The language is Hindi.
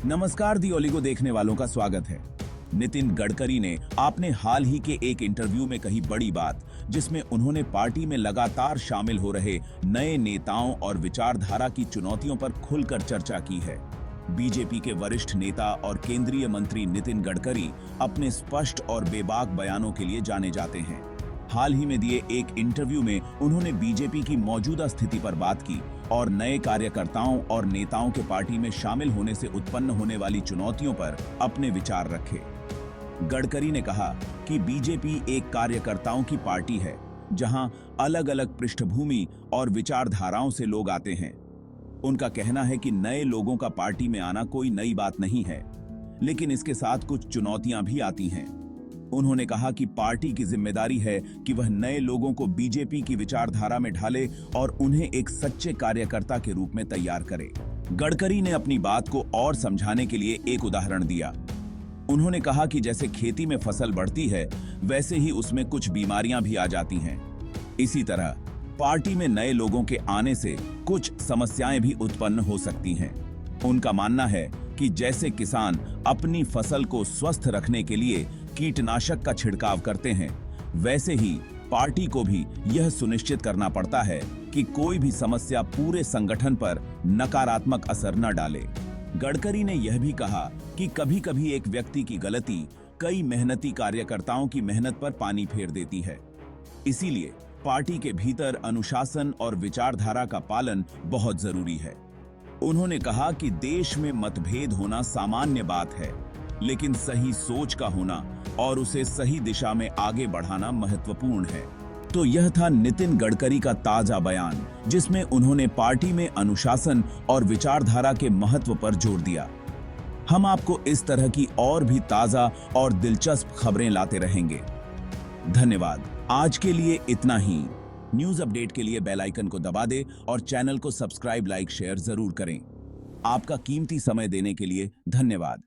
नमस्कार दी ओलिगो देखने वालों का स्वागत है। नितिन गडकरी ने आपने हाल ही के एक इंटरव्यू में कही बड़ी बात, जिसमें उन्होंने पार्टी में लगातार शामिल हो रहे नए नेताओं और विचारधारा की चुनौतियों पर खुलकर चर्चा की है। बीजेपी के वरिष्ठ नेता और केंद्रीय मंत्री नितिन गडकरी अपने स्पष्ट और बेबाक बयानों के लिए जाने जाते हैं। हाल ही में दिए एक इंटरव्यू में उन्होंने बीजेपी की मौजूदा स्थिति पर बात की और नए कार्यकर्ताओं और नेताओं के पार्टी में शामिल होने से उत्पन्न होने वाली चुनौतियों पर अपने विचार रखे। गडकरी ने कहा कि बीजेपी एक कार्यकर्ताओं की पार्टी है, जहां अलग अलग पृष्ठभूमि और विचारधाराओं से लोग आते हैं। उनका कहना है कि नए लोगों का पार्टी में आना कोई नई बात नहीं है, लेकिन इसके साथ कुछ चुनौतियां भी आती हैं। उन्होंने कहा कि पार्टी की जिम्मेदारी है कि वह नए लोगों को बीजेपी की विचारधारा में ढाले और उन्हें एक सच्चे कार्यकर्ता के रूप में तैयार करे। गडकरी ने अपनी बात को और समझाने के लिए एक उदाहरण दिया। उन्होंने कहा कि जैसे खेती में फसल बढ़ती है, वैसे ही उसमें कुछ बीमारियां भी आ जाती हैं। इसी तरह पार्टी में नए लोगों के आने से कुछ समस्याएं भी उत्पन्न हो सकती हैं। उनका मानना है कि जैसे किसान अपनी फसल को स्वस्थ रखने के लिए कीटनाशक का छिड़काव करते हैं, वैसे ही पार्टी को भी यह सुनिश्चित करना पड़ता है कि कोई भी समस्या पूरे संगठन पर नकारात्मक असर न डाले। गडकरी ने यह भी कहा कि कभी-कभी एक व्यक्ति की गलती कई मेहनती कार्यकर्ताओं की मेहनत पर पानी फेर देती है। इसीलिए पार्टी के भीतर अनुशासन और विचारधारा का पालन बहुत जरूरी है। उन्होंने कहा कि देश में मतभेद होना सामान्य बात है, लेकिन सही सोच का होना और उसे सही दिशा में आगे बढ़ाना महत्वपूर्ण है। तो यह था नितिन गडकरी का ताजा बयान, जिसमें उन्होंने पार्टी में अनुशासन और विचारधारा के महत्व पर जोर दिया। हम आपको इस तरह की और भी ताजा और दिलचस्प खबरें लाते रहेंगे। धन्यवाद। आज के लिए इतना ही। न्यूज अपडेट के लिए बेल आइकन को दबा दें और चैनल को सब्सक्राइब, लाइक, शेयर जरूर करें। आपका कीमती समय देने के लिए धन्यवाद।